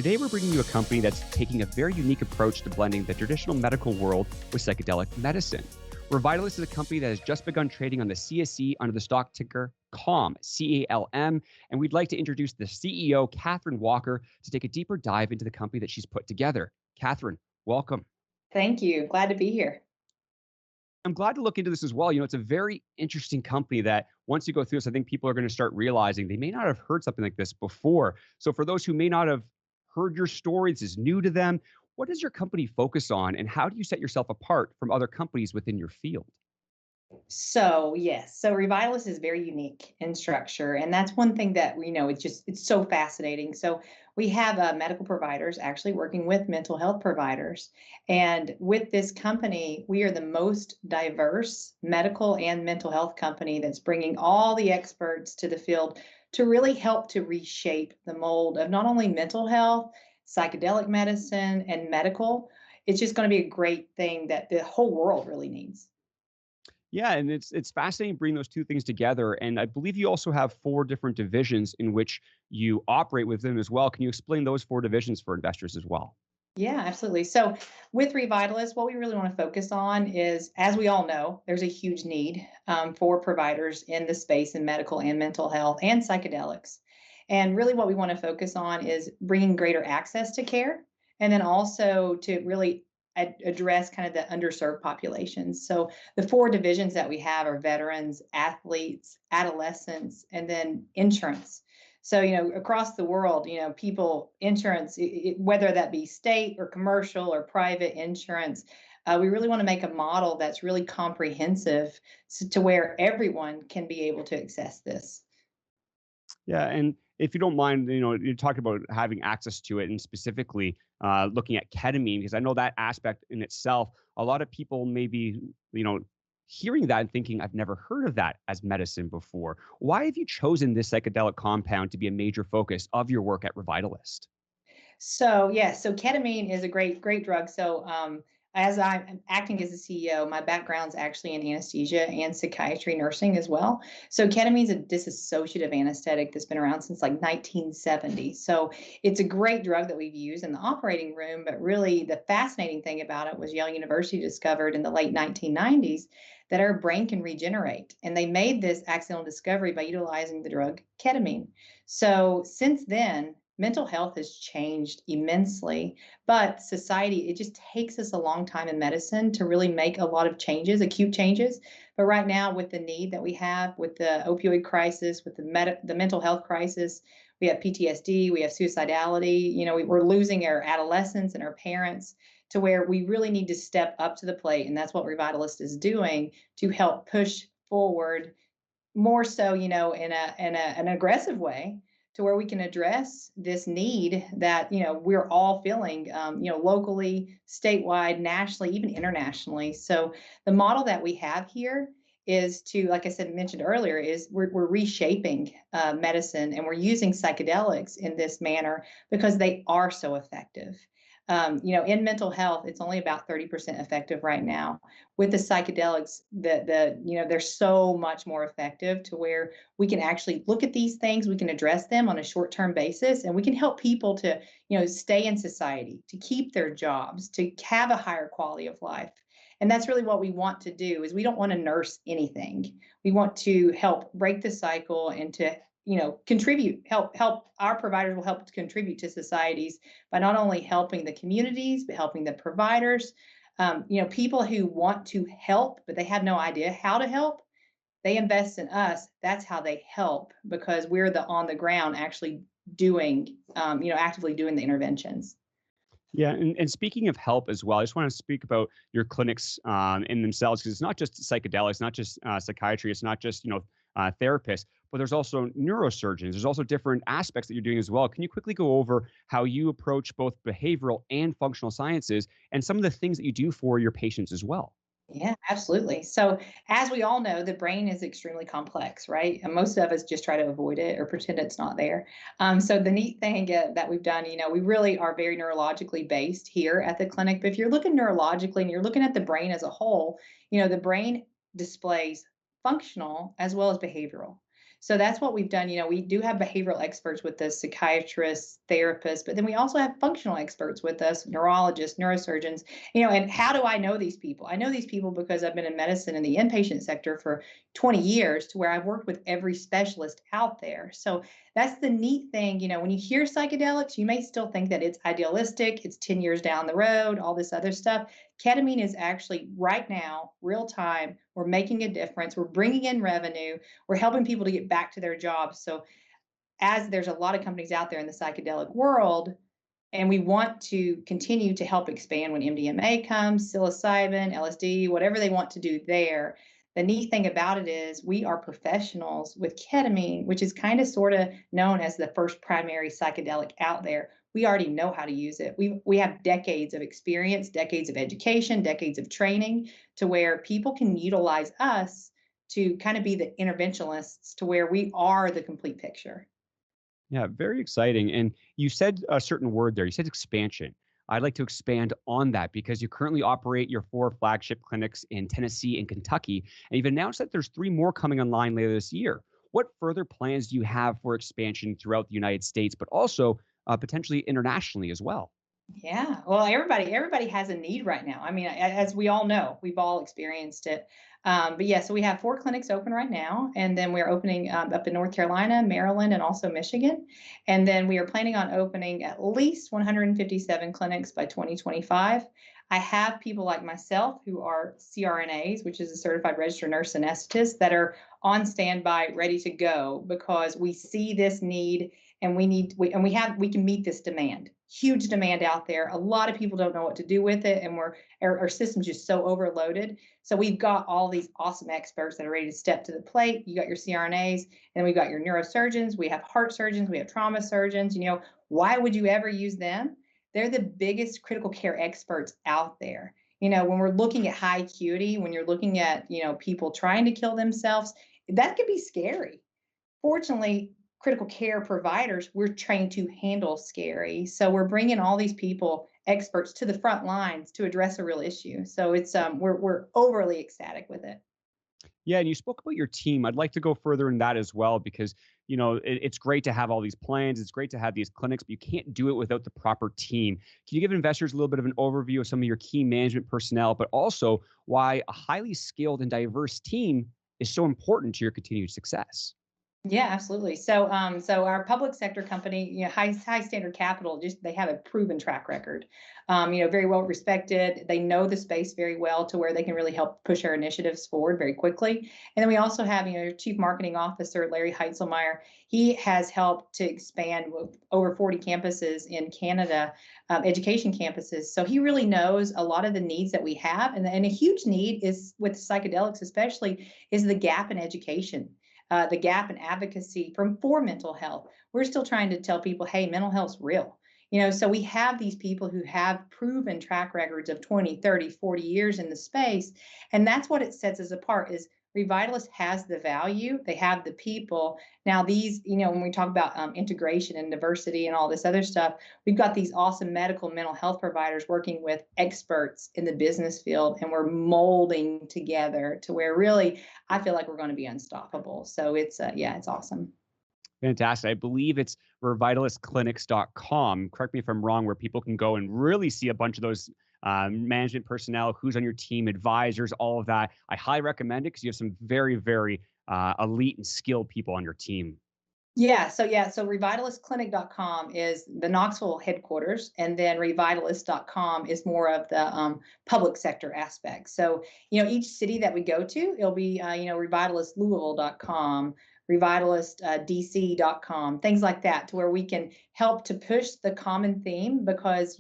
Today, we're bringing you a company that's taking a very unique approach to blending the traditional medical world with psychedelic medicine. Revitalist is a company that has just begun trading on the CSE under the stock ticker CALM, CALM, and we'd like to introduce the CEO, Kathryn Walker, to take a deeper dive into the company that she's put together. Kathryn, welcome. Thank you. Glad to be here. I'm glad to look into this as well. It's a very interesting company that once you go through this, I think people are going to start realizing they may not have heard something like this before. So for those who may not have heard your story, this is new to them. What does your company focus on, and how do you set yourself apart from other companies within your field? So Revitalist is very unique in structure, and that's one thing that we know. It's so fascinating. So we have medical providers actually working with mental health providers, and with this company, we are the most diverse medical and mental health company that's bringing all the experts to the field to really help to reshape the mold of not only mental health, psychedelic medicine, and medical. It's just going to be a great thing that the whole world really needs. Yeah, and it's fascinating bringing those two things together. And I believe you also have four different divisions in which you operate within as well. Can you explain those four divisions for investors as well? Yeah, absolutely. So with Revitalist, what we really want to focus on is, as we all know, there's a huge need for providers in the space in medical and mental health and psychedelics. And really what we want to focus on is bringing greater access to care, and then also to really address kind of the underserved populations. So the four divisions that we have are veterans, athletes, adolescents, and then insurance. So, across the world, people, insurance, whether that be state or commercial or private insurance, we really want to make a model that's really comprehensive to where everyone can be able to access this. Yeah, and if you don't mind, you talked about having access to it, and specifically looking at ketamine, because I know that aspect in itself, a lot of people may be, you know, hearing that and thinking, I've never heard of that as medicine before. Why have you chosen this psychedelic compound to be a major focus of your work at Revitalist? So yes, so ketamine is a great drug. So as I'm acting as a CEO, my background's actually in anesthesia and psychiatry nursing as well. So ketamine is a dissociative anesthetic that's been around since like 1970. So it's a great drug that we've used in the operating room. But really, the fascinating thing about it was Yale University discovered in the late 1990s that our brain can regenerate, and they made this accidental discovery by utilizing the drug ketamine. So since then, mental health has changed immensely, but society, it just takes us a long time in medicine to really make a lot of changes, acute changes. But right now, with the need that we have, with the opioid crisis, with the mental health crisis, we have PTSD, we have suicidality. We're losing our adolescents and our parents to where we really need to step up to the plate, and that's what Revitalist is doing to help push forward more so, an aggressive way to where we can address this need that, we're all feeling, locally, statewide, nationally, even internationally. So the model that we have here is to, like I said, mentioned earlier, is we're reshaping medicine, and we're using psychedelics in this manner because they are so effective. In mental health, it's only about 30% effective right now. With the psychedelics, they're so much more effective to where we can actually look at these things, we can address them on a short-term basis, and we can help people to, stay in society, to keep their jobs, to have a higher quality of life. And that's really what we want to do. Is we don't want to nurse anything. We want to help break the cycle and to contribute, help our providers will help to contribute to societies by not only helping the communities but helping the providers. People who want to help but they have no idea how to help, they invest in us. That's how they help, because we're the on the ground actually doing, actively doing the interventions. Yeah, and speaking of help as well, I just want to speak about your clinics in themselves, because it's not just psychedelics, not just psychiatry, it's not just therapists, but there's also neurosurgeons. There's also different aspects that you're doing as well. Can you quickly go over how you approach both behavioral and functional sciences, and some of the things that you do for your patients as well? Yeah, absolutely. So, as we all know, the brain is extremely complex, right? And most of us just try to avoid it or pretend it's not there. So, the neat thing that we've done, we really are very neurologically based here at the clinic. But if you're looking neurologically and you're looking at the brain as a whole, the brain displays functional as well as behavioral. So that's what we've done. We do have behavioral experts with the psychiatrists, therapists, but then we also have functional experts with us, neurologists, neurosurgeons, and how do I know these people? I know these people because I've been in medicine in the inpatient sector for 20 years to where I've worked with every specialist out there. So that's the neat thing. When you hear psychedelics, you may still think that it's idealistic, it's 10 years down the road, all this other stuff. Ketamine is actually right now, real time. We're making a difference. We're bringing in revenue. We're helping people to get back to their jobs. So as there's a lot of companies out there in the psychedelic world, and we want to continue to help expand when MDMA comes, psilocybin, LSD, whatever they want to do there. The neat thing about it is we are professionals with ketamine, which is kind of sort of known as the first primary psychedelic out there. We already know how to use it. We have decades of experience, decades of education, decades of training to where people can utilize us to kind of be the interventionists to where we are the complete picture. Yeah, very exciting. And you said a certain word there. You said expansion. I'd like to expand on that because you currently operate your 4 flagship clinics in Tennessee and Kentucky, and you've announced that there's 3 more coming online later this year. What further plans do you have for expansion throughout the United States, but also potentially internationally as well? Yeah, well, everybody has a need right now. I mean, as we all know, we've all experienced it. But yeah, so we have 4 clinics open right now, and then we're opening up in North Carolina, Maryland, and also Michigan. And then we are planning on opening at least 157 clinics by 2025. I have people like myself who are CRNAs, which is a certified registered nurse anesthetist, that are on standby, ready to go because we see this need and we can meet this demand. Huge demand out there. A lot of people don't know what to do with it, and our system's just so overloaded. So we've got all these awesome experts that are ready to step to the plate. You got your CRNAs, and we've got your neurosurgeons. We have heart surgeons. We have trauma surgeons. Why would you ever use them? They're the biggest critical care experts out there. When we're looking at high acuity, when you're looking at people trying to kill themselves, that could be scary. Fortunately, critical care providers, we're trained to handle scary. So we're bringing all these people, experts, to the front lines to address a real issue. So it's we're overly ecstatic with it. Yeah, and you spoke about your team. I'd like to go further in that as well because it's great to have all these plans. It's great to have these clinics, but you can't do it without the proper team. Can you give investors a little bit of an overview of some of your key management personnel, but also why a highly skilled and diverse team is so important to your continued success? Yeah, absolutely. So our public sector company, high standard capital, just they have a proven track record. Very well respected. They know the space very well to where they can really help push our initiatives forward very quickly. And then we also have, Chief Marketing Officer Larry Heitzelmeyer. He has helped to expand with over 40 campuses in Canada, education campuses. So he really knows a lot of the needs that we have, and a huge need is with psychedelics, especially, is the gap in education, the gap in advocacy for mental health. We're still trying to tell people, hey, mental health's real. So we have these people who have proven track records of 20, 30, 40 years in the space. And that's what it sets us apart is Revitalist has the value, they have the people. Now these, when we talk about integration and diversity and all this other stuff, we've got these awesome medical mental health providers working with experts in the business field, and we're molding together to where really I feel like we're going to be unstoppable. So yeah, it's awesome. Fantastic. I believe it's revitalistclinics.com. Correct me if I'm wrong, where people can go and really see a bunch of those management personnel, who's on your team, advisors, all of that. I highly recommend it because you have some very, very elite and skilled people on your team. So revitalistclinic.com is the Knoxville headquarters, and then revitalist.com is more of the public sector aspect. So, each city that we go to, it'll be, revitalistlouisville.com, revitalistdc.com, things like that, to where we can help to push the common theme because,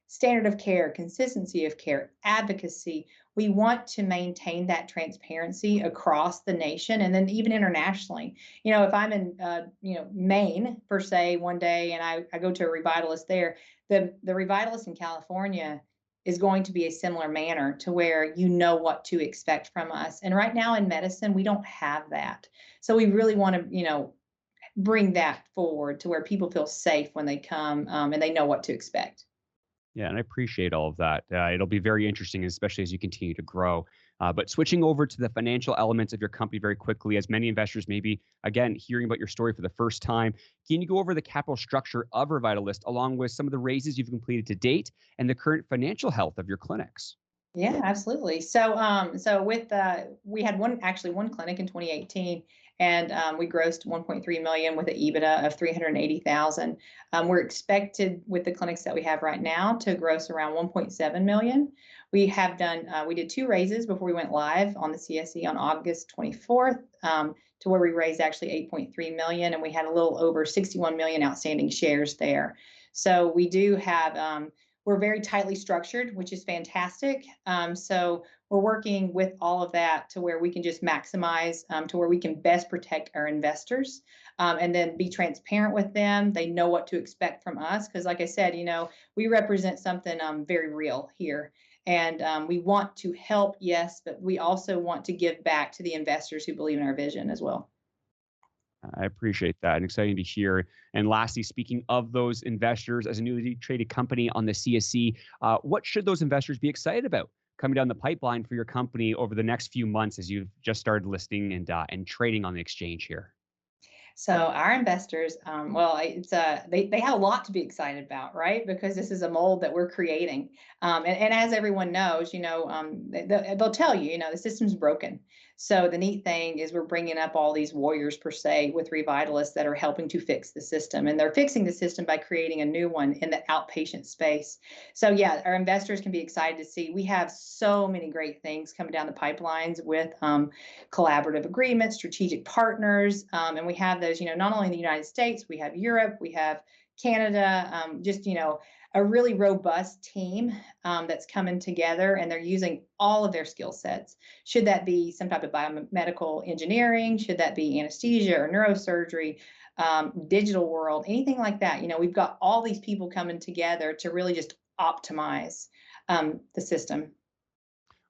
standard of care, consistency of care, advocacy, we want to maintain that transparency across the nation and then even internationally. If I'm in Maine per se one day and I go to a revitalist there, the revitalist in California is going to be a similar manner to where you know what to expect from us. And right now in medicine, we don't have that. So we really want to, bring that forward to where people feel safe when they come, and they know what to expect. Yeah, and I appreciate all of that. It'll be very interesting, especially as you continue to grow. But switching over to the financial elements of your company very quickly, as many investors may be, again, hearing about your story for the first time, can you go over the capital structure of Revitalist along with some of the raises you've completed to date and the current financial health of your clinics? Yeah, absolutely. So with we had one clinic in 2018, and we grossed 1.3 million with an EBITDA of 380,000. We're expected with the clinics that we have right now to gross around 1.7 million. We did two raises before we went live on the CSE on August 24th, to where we raised actually 8.3 million, and we had a little over 61 million outstanding shares there. So we do have. We're very tightly structured, which is fantastic. So we're working with all of that to where we can just maximize, to where we can best protect our investors, and then be transparent with them. They know what to expect from us because, like I said, we represent something very real here. And we want to help, yes, but we also want to give back to the investors who believe in our vision as well. I appreciate that and exciting to hear. And lastly, speaking of those investors, as a newly traded company on the CSE, what should those investors be excited about coming down the pipeline for your company over the next few months as you've just started listing and trading on the exchange here? So our investors, well, they have a lot to be excited about, right? Because this is a mold that we're creating, and as everyone knows, they'll tell you, the system's broken. So the neat thing is we're bringing up all these warriors per se with revitalists that are helping to fix the system, and they're fixing the system by creating a new one in the outpatient space. So yeah, our investors can be excited to see we have so many great things coming down the pipelines with collaborative agreements, strategic partners, and we have those, not only in the United States, we have Europe, we have Canada, just, a really robust team that's coming together, and they're using all of their skill sets. Should that be some type of biomedical engineering? Should that be anesthesia or neurosurgery, digital world, anything like that? We've got all these people coming together to really just optimize the system.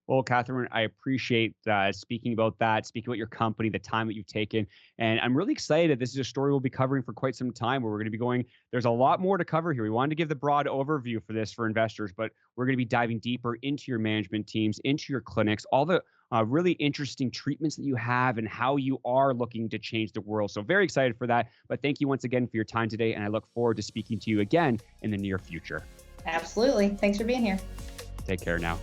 Well, Kathryn, I appreciate speaking about that, speaking about your company, the time that you've taken. And I'm really excited. This is a story we'll be covering for quite some time where we're going to be going. There's a lot more to cover here. We wanted to give the broad overview for this for investors, but we're going to be diving deeper into your management teams, into your clinics, all the really interesting treatments that you have and how you are looking to change the world. So very excited for that. But thank you once again for your time today. And I look forward to speaking to you again in the near future. Absolutely. Thanks for being here. Take care now.